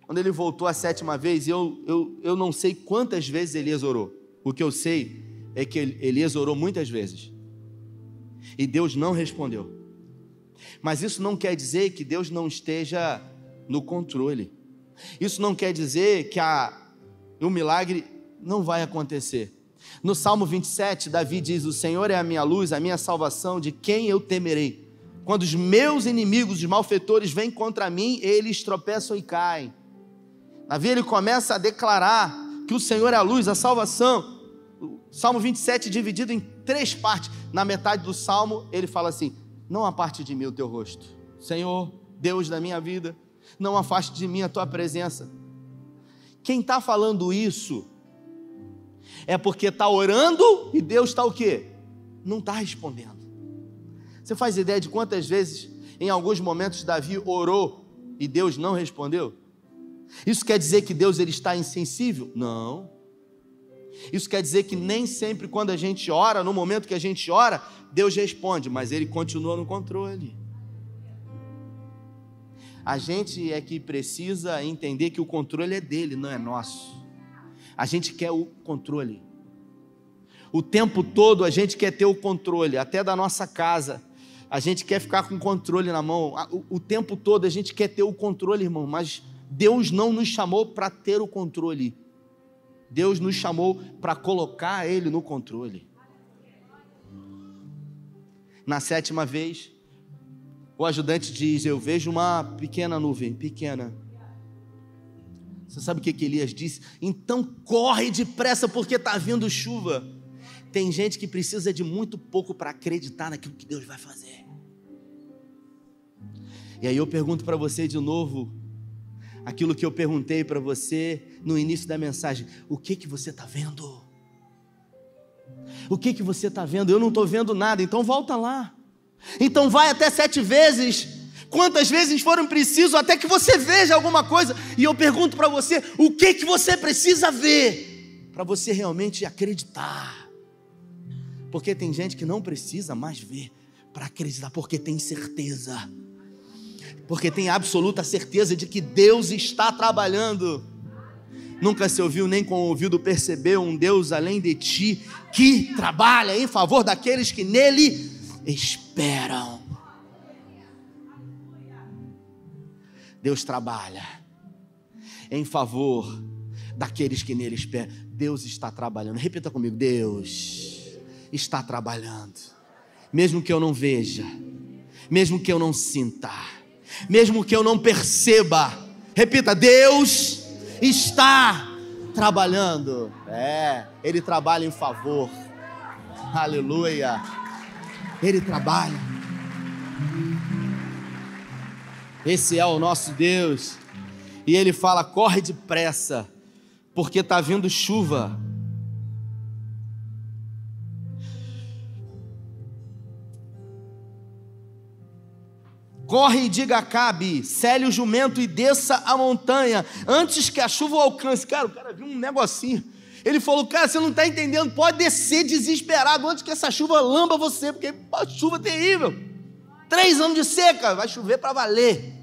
Quando ele voltou a 7ª vez, eu não sei quantas vezes Elias orou. O que eu sei é que Elias orou muitas vezes, e Deus não respondeu. Mas isso não quer dizer que Deus não esteja no controle. Isso não quer dizer que o milagre não vai acontecer. No Salmo 27, Davi diz: o Senhor é a minha luz, a minha salvação, de quem eu temerei? Quando os meus inimigos, os malfeitores, vêm contra mim, eles tropeçam e caem. Davi, ele começa a declarar que o Senhor é a luz, a salvação. O Salmo 27 dividido em 3 partes. Na metade do Salmo ele fala assim: não aparte de mim o teu rosto, Senhor, Deus da minha vida, não afaste de mim a tua presença. Quem está falando isso é porque está orando e Deus está o quê? Não está respondendo. Você faz ideia de quantas vezes em alguns momentos Davi orou e Deus não respondeu? Isso quer dizer que Deus ele está insensível? Não. Isso quer dizer que nem sempre quando a gente ora, no momento que a gente ora, Deus responde, mas Ele continua no controle. A gente é que precisa entender que o controle é dele, não é nosso. A gente quer o controle. O tempo todo a gente quer ter o controle, até da nossa casa. A gente quer ficar com o controle na mão. O tempo todo a gente quer ter o controle, irmão, mas Deus não nos chamou para ter o controle. Deus nos chamou para colocar Ele no controle. Na 7ª vez, o ajudante diz: eu vejo uma pequena nuvem, pequena. Você sabe o que Elias disse? Então corre depressa, porque está vindo chuva. Tem gente que precisa de muito pouco para acreditar naquilo que Deus vai fazer. E aí eu pergunto para você de novo, aquilo que eu perguntei para você no início da mensagem: o que você está vendo? O que você está vendo? Eu não estou vendo nada. Então volta lá, então vai até 7 vezes, quantas vezes forem preciso, até que você veja alguma coisa. E eu pergunto para você: o que você precisa ver para você realmente acreditar? Porque tem gente que não precisa mais ver para acreditar, porque tem certeza, porque tem absoluta certeza de que Deus está trabalhando. Nunca se ouviu, nem com o ouvido percebeu, um Deus além de ti, que trabalha em favor daqueles que nele esperam. Deus trabalha em favor daqueles que nele esperam. Deus está trabalhando. Repita comigo: Deus está trabalhando. Mesmo que eu não veja, mesmo que eu não sinta, mesmo que eu não perceba. Repita: Deus está trabalhando. Ele trabalha em favor. Aleluia. Ele trabalha. Esse é o nosso Deus. E Ele fala: corre depressa, porque está vindo chuva. Corre e diga a Acabe: sele o jumento e desça a montanha, antes que a chuva o alcance. Cara, o cara viu um negocinho. Ele falou: cara, você não está entendendo, pode descer desesperado antes que essa chuva lamba você, porque a chuva é terrível. 3 anos de seca, vai chover para valer.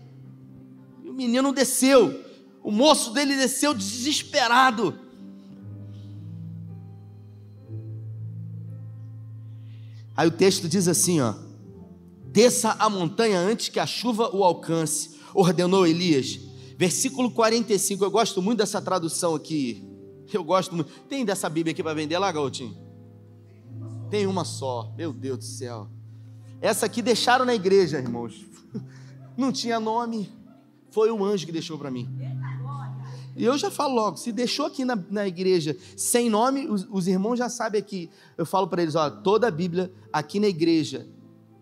E o menino desceu, o moço dele desceu desesperado. Aí o texto diz assim, ó: desça a montanha antes que a chuva o alcance, ordenou Elias. Versículo 45, eu gosto muito dessa tradução aqui. Eu gosto muito. Tem dessa Bíblia aqui para vender lá, Gaútinho? Tem uma só, meu Deus do céu. Essa aqui deixaram na igreja, irmãos. Não tinha nome. Foi um anjo que deixou para mim. E eu já falo logo, se deixou aqui na igreja sem nome, os irmãos já sabem aqui. Eu falo para eles, ó, toda a Bíblia aqui na igreja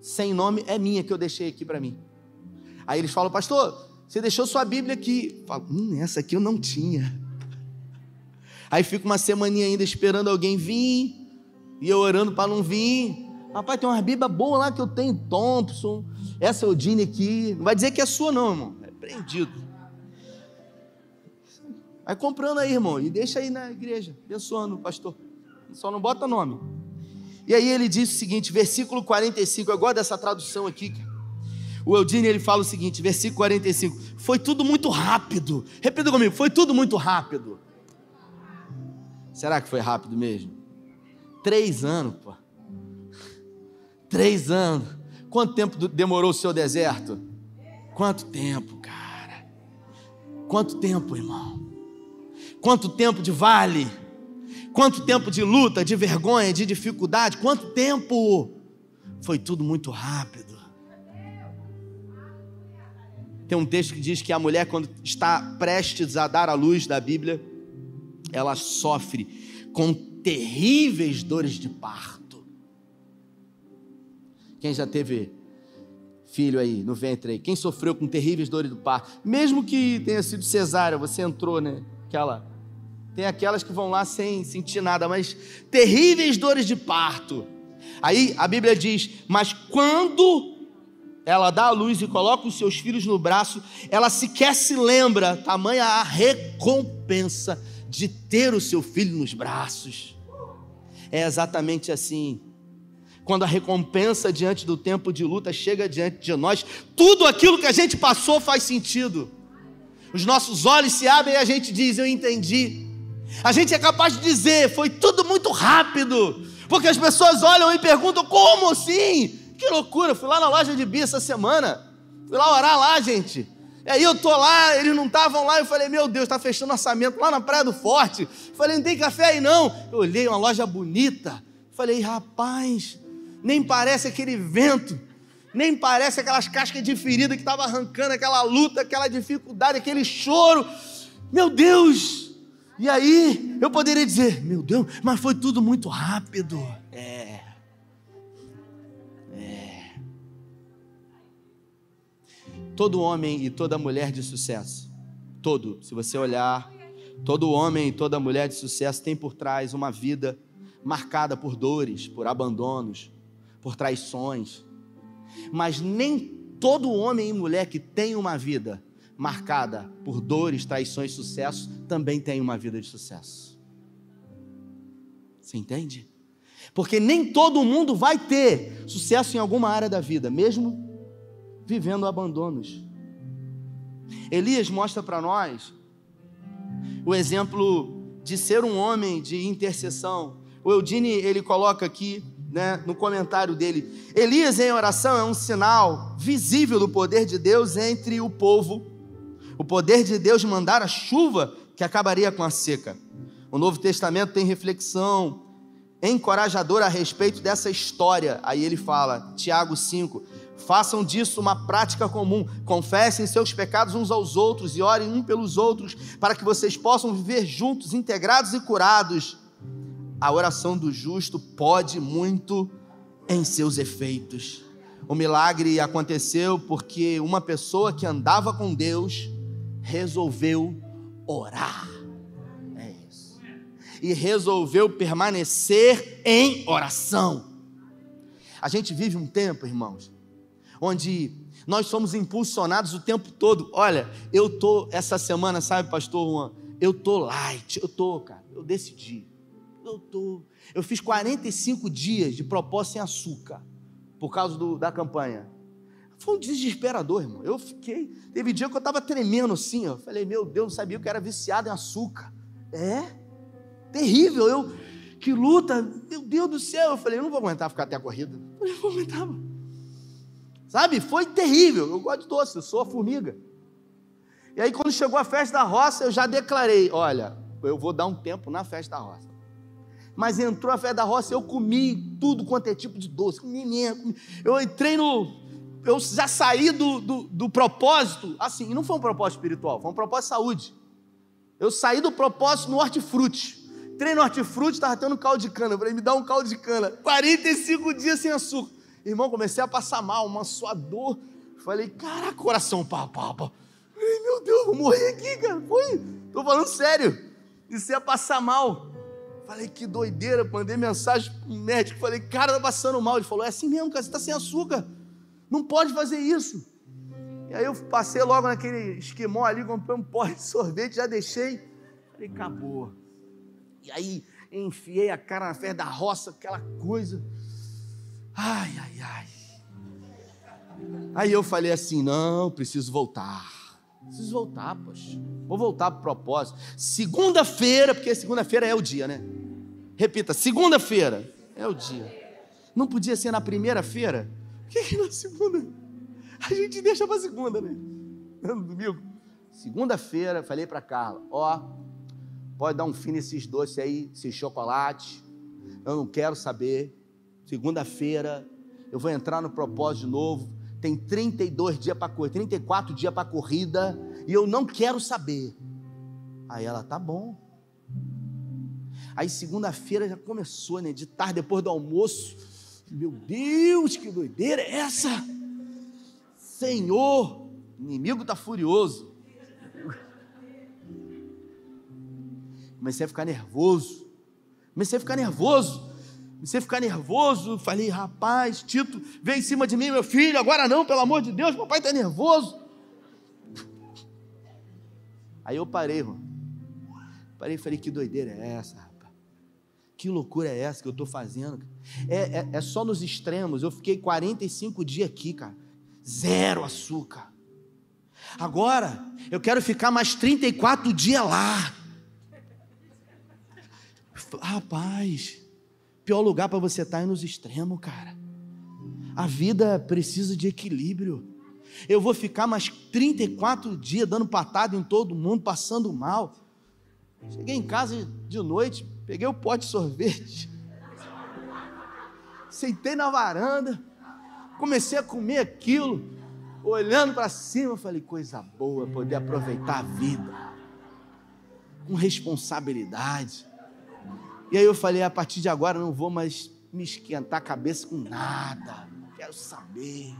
sem nome é minha, que eu deixei aqui para mim. Aí eles falam: pastor, você deixou sua Bíblia aqui. Eu falo: essa aqui eu não tinha. Aí fico uma semaninha ainda esperando alguém vir, e eu orando para não vir. Rapaz, tem uma Bíblia boa lá que eu tenho, Thompson, essa Eudine aqui. Não vai dizer que é sua não, irmão, é prendido. Vai comprando aí, irmão, e deixa aí na igreja, abençoando o pastor. Só não bota nome. E aí ele diz o seguinte, versículo 45, eu gosto dessa tradução aqui, cara. O Eudine, ele fala o seguinte, versículo 45, foi tudo muito rápido. Repita comigo, foi tudo muito rápido. Será que foi rápido mesmo? 3 anos, pô. 3 anos. Quanto tempo demorou o seu deserto? Quanto tempo, cara? Quanto tempo, irmão? Quanto tempo de vale? Quanto tempo de luta, de vergonha, de dificuldade? Quanto tempo? Foi tudo muito rápido. Tem um texto que diz que a mulher, quando está prestes a dar à luz da Bíblia, ela sofre com terríveis dores de parto. Quem já teve filho aí no ventre aí? Quem sofreu com terríveis dores de parto? Mesmo que tenha sido cesárea, você entrou, né? Tem aquelas que vão lá sem sentir nada, mas terríveis dores de parto. Aí a Bíblia diz: mas quando ela dá à luz e coloca os seus filhos no braço, ela sequer se lembra, tamanha a recompensa de ter o seu filho nos braços. É exatamente assim. Quando a recompensa diante do tempo de luta chega diante de nós, tudo aquilo que a gente passou faz sentido. Os nossos olhos se abrem e a gente diz: eu entendi. A gente é capaz de dizer: foi tudo muito rápido. Porque as pessoas olham e perguntam: como assim? Que loucura, fui lá na loja de Bia essa semana. Fui lá orar lá, gente. E aí eu tô lá, eles não estavam lá. Eu falei: meu Deus, está fechando orçamento lá na Praia do Forte. Falei: não tem café aí não. Eu olhei uma loja bonita. Falei: rapaz, nem parece aquele vento. Nem parece aquelas cascas de ferida que estava arrancando, aquela luta, aquela dificuldade, aquele choro. Meu Deus! E aí eu poderia dizer: meu Deus, mas foi tudo muito rápido. Todo homem e toda mulher de sucesso, se você olhar, todo homem e toda mulher de sucesso tem por trás uma vida marcada por dores, por abandonos, por traições. Mas nem todo homem e mulher que tem uma vida marcada por dores, traições, sucesso, também tem uma vida de sucesso. Você entende? Porque nem todo mundo vai ter sucesso em alguma área da vida, mesmo vivendo abandonos. Elias mostra para nós o exemplo de ser um homem de intercessão. O Eudine, ele coloca aqui, né, no comentário dele: Elias em oração é um sinal visível do poder de Deus entre o povo, o poder de Deus de mandar a chuva que acabaria com a seca. O Novo Testamento tem reflexão encorajadora a respeito dessa história. Aí ele fala, Tiago 5, façam disso uma prática comum, confessem seus pecados uns aos outros e orem um pelos outros, para que vocês possam viver juntos, integrados e curados. A oração do justo pode muito em seus efeitos. O milagre aconteceu porque uma pessoa que andava com Deus resolveu orar. É isso. E resolveu permanecer em oração. A gente vive um tempo, irmãos, onde nós somos impulsionados o tempo todo. Olha, essa semana, sabe, pastor Juan, eu tô light, cara, eu decidi. Eu fiz 45 dias de propósito sem açúcar, por causa da campanha. Foi um desesperador, irmão. Teve dia que eu estava tremendo assim, ó. Falei: meu Deus, não sabia que eu era viciado em açúcar. Terrível, que luta, meu Deus do céu. Eu falei: eu não vou aguentar ficar até a corrida. Eu vomitava. Sabe, foi terrível. Eu gosto de doce, eu sou a formiga. E aí quando chegou a festa da roça, eu já declarei, olha, eu vou dar um tempo na festa da roça. Mas entrou a festa da roça, eu comi tudo quanto é tipo de doce, comi mesmo. Eu entrei eu já saí do propósito, assim, e não foi um propósito espiritual, foi um propósito de saúde. Eu saí do propósito no hortifruti. Entrei no hortifruti, estava tendo caldo de cana. Eu falei, me dá um caldo de cana. 45 dias sem açúcar. Irmão, comecei a passar mal, uma sua dor. Falei, caraca, coração, pá. Falei, meu Deus, vou morrer aqui, cara. Tô falando sério. Isso ia passar mal. Falei, que doideira. Mandei mensagem pro médico. Falei, cara, tá passando mal. Ele falou, é assim mesmo, cara, você tá sem açúcar. Não pode fazer isso. E aí eu passei logo naquele esquimó ali, comprei um pó de sorvete, já deixei. Falei, acabou. E aí enfiei a cara na festa da roça, aquela coisa. Ai. Aí eu falei assim, não, preciso voltar, poxa. Vou voltar para o propósito. Segunda-feira, porque segunda-feira é o dia, né? Repita, segunda-feira é o dia. Não podia ser na primeira-feira? Por que na segunda? A gente deixa para segunda, né? No domingo. Segunda-feira, falei para Carla, pode dar um fim nesses doces aí, esses chocolates. Eu não quero saber. Segunda-feira, eu vou entrar no propósito de novo. Tem 32 dias para correr, 34 dias para corrida, e eu não quero saber. Aí ela, tá bom. Aí segunda-feira já começou, né? De tarde, depois do almoço. Meu Deus, que doideira é essa? Senhor, o inimigo está furioso. Comecei a ficar nervoso. Falei, rapaz, Tito, vem em cima de mim, meu filho. Agora não, pelo amor de Deus, papai está nervoso. Aí eu parei, irmão. Parei e falei, que doideira é essa, rapaz? Que loucura é essa que eu estou fazendo? É só nos extremos. Eu fiquei 45 dias aqui, cara. 0 açúcar. Agora, eu quero ficar mais 34 dias lá. Rapaz, pior lugar para você estar é nos extremos, cara. A vida precisa de equilíbrio. Eu vou ficar mais 34 dias dando patada em todo mundo, passando mal. Cheguei em casa de noite, peguei o pote de sorvete, sentei na varanda, comecei a comer aquilo, olhando para cima, falei, coisa boa, poder aproveitar a vida, com responsabilidade. E aí eu falei, a partir de agora eu não vou mais me esquentar a cabeça com nada, quero saber.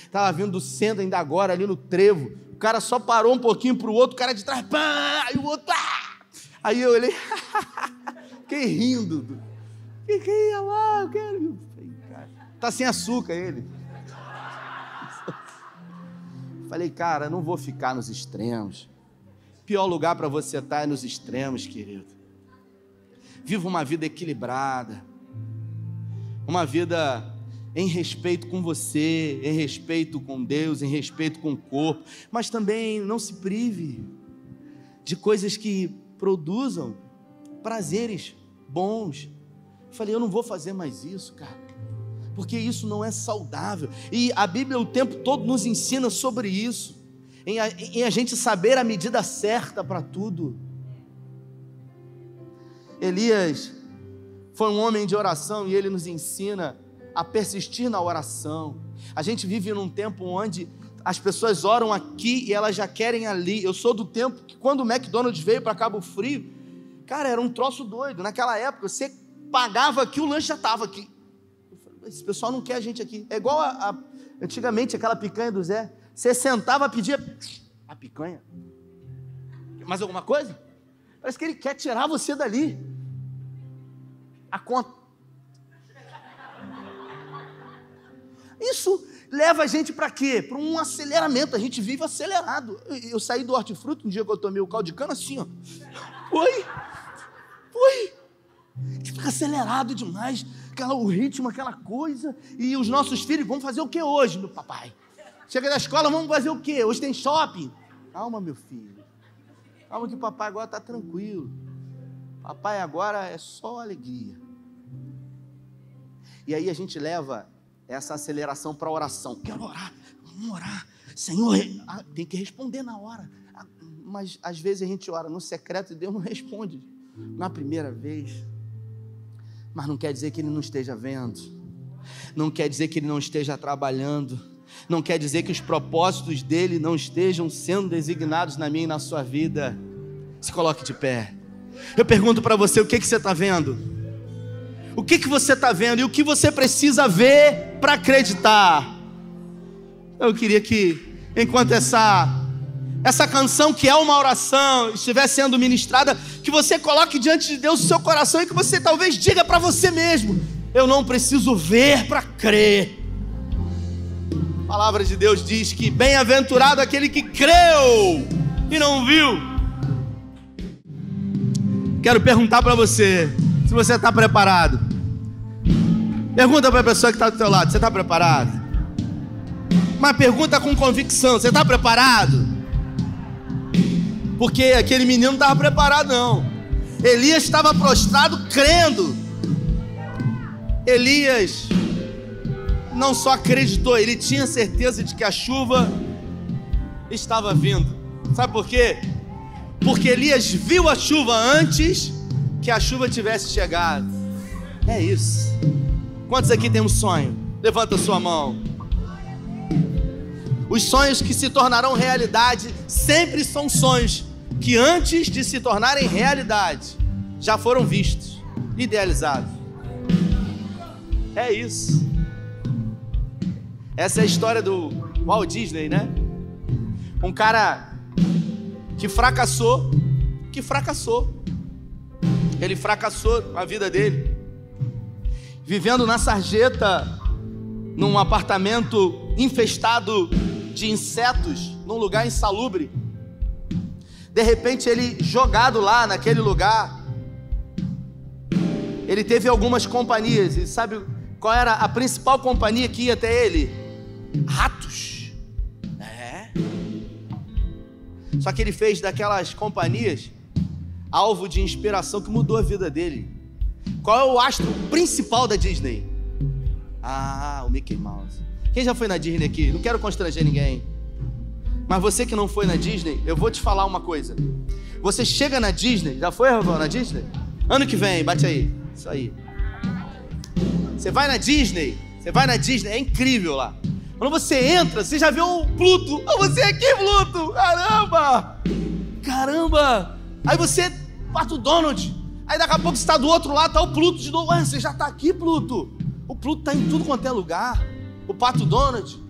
Estava vindo do centro ainda agora, ali no trevo, o cara só parou um pouquinho para o outro, o cara de trás, pá, e o outro, aí eu olhei, fiquei rindo, que ia lá, eu quero, tá sem açúcar ele. Falei, cara, não vou ficar nos extremos, pior lugar para você estar é nos extremos, querido. Viva uma vida equilibrada, uma vida em respeito com você, em respeito com Deus, em respeito com o corpo, mas também não se prive de coisas que produzam prazeres bons. Falei, eu não vou fazer mais isso, cara, porque isso não é saudável, e a Bíblia o tempo todo nos ensina sobre isso, em a gente saber a medida certa para tudo. Elias foi um homem de oração e ele nos ensina a persistir na oração. A gente vive num tempo onde as pessoas oram aqui e elas já querem ali. Eu sou do tempo que quando o McDonald's veio para Cabo Frio, cara, era um troço doido. Naquela época, você pagava aqui, o lanche já estava aqui. Eu falei, esse pessoal não quer a gente aqui. É igual antigamente, aquela picanha do Zé. Você sentava, pedia a picanha. Mais alguma coisa? Parece que ele quer tirar você dali. A conta. Isso leva a gente para quê? Para um aceleramento. A gente vive acelerado. Eu saí do hortifruti um dia que eu tomei o caldo de cana assim, ó. Foi. Fica acelerado demais. O ritmo, aquela coisa. E os nossos filhos vão fazer o que hoje, meu papai? Chega da escola, vamos fazer o quê? Hoje tem shopping. Calma, meu filho. Calma que o papai agora está tranquilo. Papai agora é só alegria. E aí a gente leva essa aceleração para a oração. Quero orar, vamos orar. Senhor, tem que responder na hora. Mas às vezes a gente ora no secreto e Deus não responde na primeira vez. Mas não quer dizer que Ele não esteja vendo. Não quer dizer que Ele não esteja trabalhando. Não quer dizer que os propósitos dEle não estejam sendo designados na minha e na sua vida. Se coloque de pé. Eu pergunto para você, o que você está vendo? O que você está vendo e o que você precisa ver para acreditar? Eu queria que, enquanto essa canção, que é uma oração, estiver sendo ministrada, que você coloque diante de Deus o seu coração e que você talvez diga para você mesmo: eu não preciso ver para crer. A palavra de Deus diz que bem-aventurado aquele que creu e não viu. Quero perguntar para você, se você está preparado. Pergunta para a pessoa que está do teu lado: você está preparado? Mas pergunta com convicção: você está preparado? Porque aquele menino não estava preparado não. Elias estava prostrado crendo. Elias não só acreditou, ele tinha certeza de que a chuva estava vindo. Sabe por quê? Porque Elias viu a chuva antes que a chuva tivesse chegado. É isso. Quantos aqui tem um sonho? Levanta a sua mão. Os sonhos que se tornarão realidade sempre são sonhos que antes de se tornarem realidade já foram vistos, idealizados. É isso. Essa é a história do Walt Disney, né? Um cara que fracassou. Ele fracassou a vida dele, vivendo na sarjeta, num apartamento infestado de insetos, num lugar insalubre. De repente ele jogado lá naquele lugar, ele teve algumas companhias. E sabe qual era a principal companhia que ia até ele? Ratos. Só que ele fez daquelas companhias alvo de inspiração que mudou a vida dele. Qual é o astro principal da Disney? O Mickey Mouse. Quem já foi na Disney aqui? Não quero constranger ninguém, mas você que não foi na Disney, eu vou te falar uma coisa. Você chega na Disney, já foi, Rafael, na Disney? Ano que vem, bate aí. Isso aí. Você vai na Disney, é incrível lá. Quando você entra, você já vê o Pluto. Você aqui, Pluto! Caramba! Aí você bate o Donald. Aí daqui a pouco você está do outro lado, tá o Pluto de novo. Você já está aqui, Pluto. O Pluto está em tudo quanto é lugar. O Pato Donald.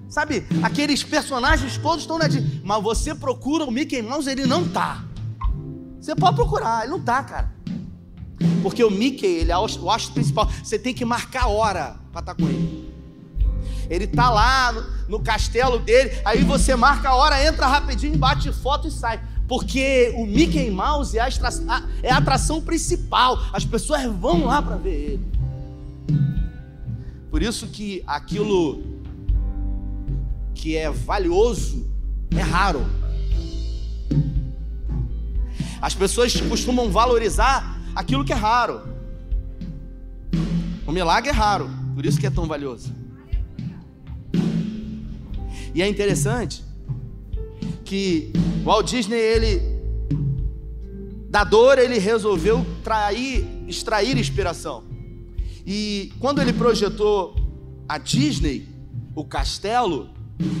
Sabe, aqueles personagens todos estão na Disney. Mas você procura o Mickey Mouse, ele não tá. Você pode procurar, ele não tá, cara. Porque o Mickey, ele é o astro principal. Você tem que marcar a hora para estar com ele. Ele tá lá no castelo dele. Aí você marca a hora, entra rapidinho, bate foto e sai. Porque o Mickey Mouse é a atração principal. As pessoas vão lá para ver ele. Por isso que aquilo que é valioso é raro. As pessoas costumam valorizar aquilo que é raro. O milagre é raro, por isso que é tão valioso. E é interessante que Walt Disney, da dor, ele resolveu extrair inspiração. E quando ele projetou a Disney, o castelo,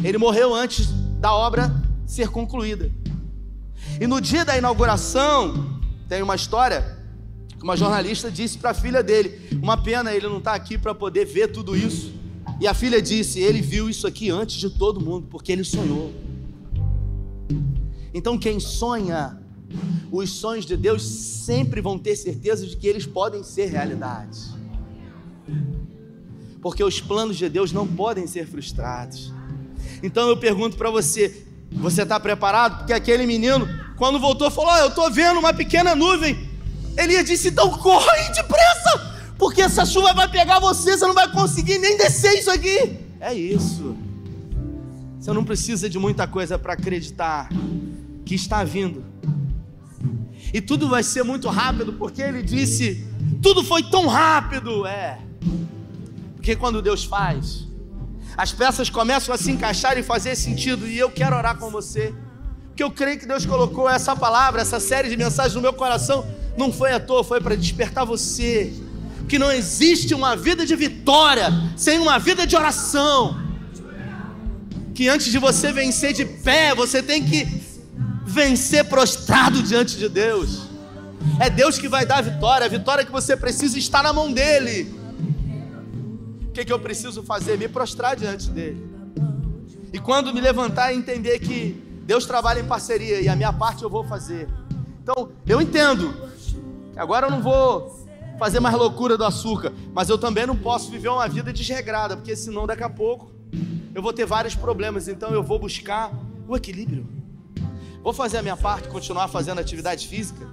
ele morreu antes da obra ser concluída. E no dia da inauguração, tem uma história que uma jornalista disse para a filha dele: uma pena ele não estar aqui para poder ver tudo isso. E a filha disse: ele viu isso aqui antes de todo mundo, porque ele sonhou. Então quem sonha, os sonhos de Deus sempre vão ter certeza de que eles podem ser realidade. Porque os planos de Deus não podem ser frustrados. Então eu pergunto para você: você está preparado? Porque aquele menino, quando voltou, falou: eu estou vendo uma pequena nuvem. Elias disse: então corre depressa, porque essa chuva vai pegar você não vai conseguir nem descer isso aqui. É isso. Você não precisa de muita coisa para acreditar que está vindo. E tudo vai ser muito rápido, porque ele disse: tudo foi tão rápido. Porque quando Deus faz, as peças começam a se encaixar e fazer sentido. E eu quero orar com você, porque eu creio que Deus colocou essa palavra, essa série de mensagens no meu coração. Não foi à toa, foi para despertar você, que não existe uma vida de vitória sem uma vida de oração. Que antes de você vencer de pé, você tem que vencer prostrado diante de Deus. É Deus que vai dar a vitória que você precisa está na mão dEle. O que eu preciso fazer? Me prostrar diante dEle. E quando me levantar e entender que Deus trabalha em parceria e a minha parte eu vou fazer. Então, eu entendo que agora eu não vou fazer mais loucura do açúcar, mas eu também não posso viver uma vida desregrada, porque senão daqui a pouco eu vou ter vários problemas. Então eu vou buscar o equilíbrio. Vou fazer a minha parte, continuar fazendo atividade física.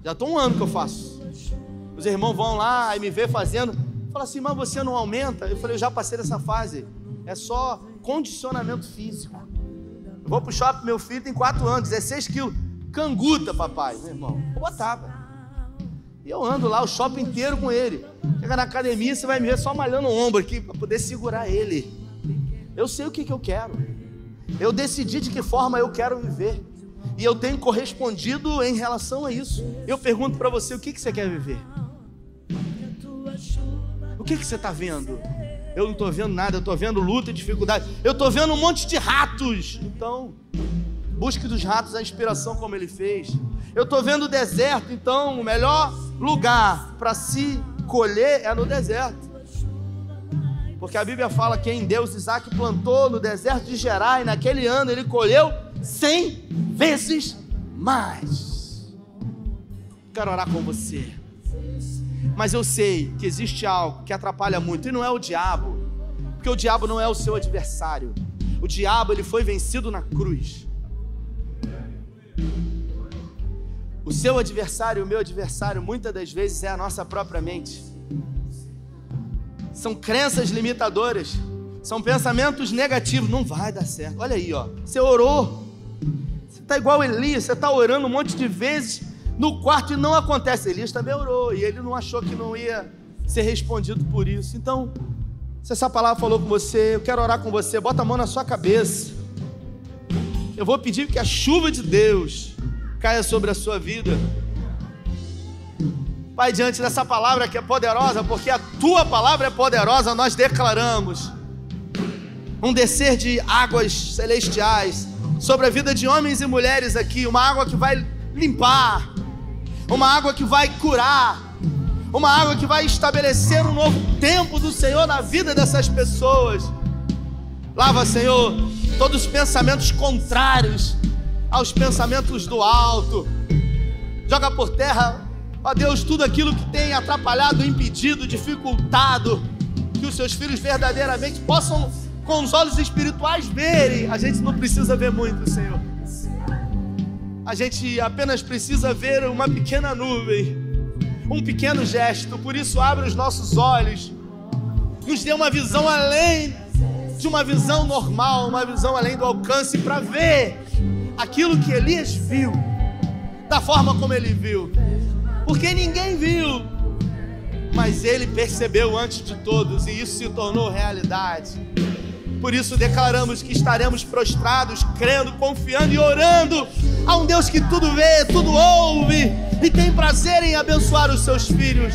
Já estou 1 ano que eu faço. Os irmãos vão lá e me vê fazendo, falam assim: mas você não aumenta? Eu falei: eu já passei dessa fase, é só condicionamento físico. Eu vou pro shopping, meu filho tem 4 anos, 16 quilos, canguta, papai, meu irmão, eu botava. E eu ando lá o shopping inteiro com ele. Chega na academia, você vai me ver só malhando o ombro aqui para poder segurar ele. Eu sei o que eu quero. Eu decidi de que forma eu quero viver. E eu tenho correspondido em relação a isso. Eu pergunto para você: o que você quer viver? O que você está vendo? Eu não estou vendo nada, eu estou vendo luta e dificuldade. Eu estou vendo um monte de ratos. Então, busque dos ratos a inspiração como ele fez. Eu estou vendo o deserto, então o melhor lugar para se colher é no deserto. Porque a Bíblia fala que em Deus Isaac plantou no deserto de Gerar, e naquele ano ele colheu 100 vezes mais. Quero orar com você. Mas eu sei que existe algo que atrapalha muito, e não é o diabo, porque o diabo não é o seu adversário. O diabo, ele foi vencido na cruz. O seu adversário, o meu adversário, muitas das vezes é a nossa própria mente. São crenças limitadoras, são pensamentos negativos. Não vai dar certo. Olha aí, ó. Você orou, você está igual Elias, você está orando um monte de vezes no quarto e não acontece. Elias também orou e ele não achou que não ia ser respondido por isso. Então, se essa palavra falou com você, eu quero orar com você. Bota a mão na sua cabeça. Eu vou pedir que a chuva de Deus caia sobre a sua vida. Pai, diante dessa palavra que é poderosa, porque a tua palavra é poderosa, nós declaramos um descer de águas celestiais sobre a vida de homens e mulheres aqui. Uma água que vai limpar, uma água que vai curar, uma água que vai estabelecer um novo tempo do Senhor na vida dessas pessoas. Lava, Senhor, todos os pensamentos contrários aos pensamentos do alto. Joga por terra, ó Deus, tudo aquilo que tem atrapalhado, impedido, dificultado, que os seus filhos verdadeiramente possam, com os olhos espirituais, verem. A gente não precisa ver muito, Senhor. A gente apenas precisa ver uma pequena nuvem, um pequeno gesto. Por isso, abre os nossos olhos, nos dê uma visão além de uma visão normal, uma visão além do alcance, para ver aquilo que Elias viu, da forma como ele viu. Porque ninguém viu, mas ele percebeu antes de todos, e isso se tornou realidade. Por isso declaramos que estaremos prostrados, crendo, confiando e orando a um Deus que tudo vê, tudo ouve e tem prazer em abençoar os seus filhos.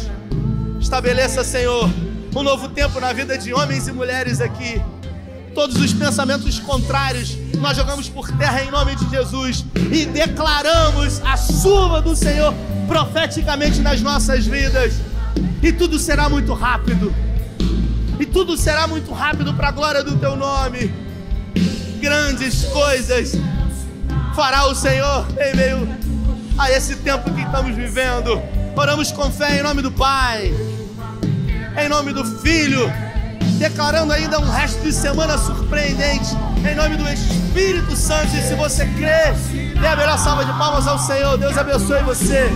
Estabeleça, Senhor, um novo tempo na vida de homens e mulheres aqui. Todos os pensamentos contrários nós jogamos por terra em nome de Jesus e declaramos a chuva do Senhor profeticamente nas nossas vidas. E tudo será muito rápido. E tudo será muito rápido para a glória do Teu nome. Grandes coisas fará o Senhor em meio a esse tempo que estamos vivendo. Oramos com fé em nome do Pai, em nome do Filho, declarando ainda um resto de semana surpreendente, em nome do Espírito Santo. E se você crê, dê a melhor salva de palmas ao Senhor. Deus abençoe você.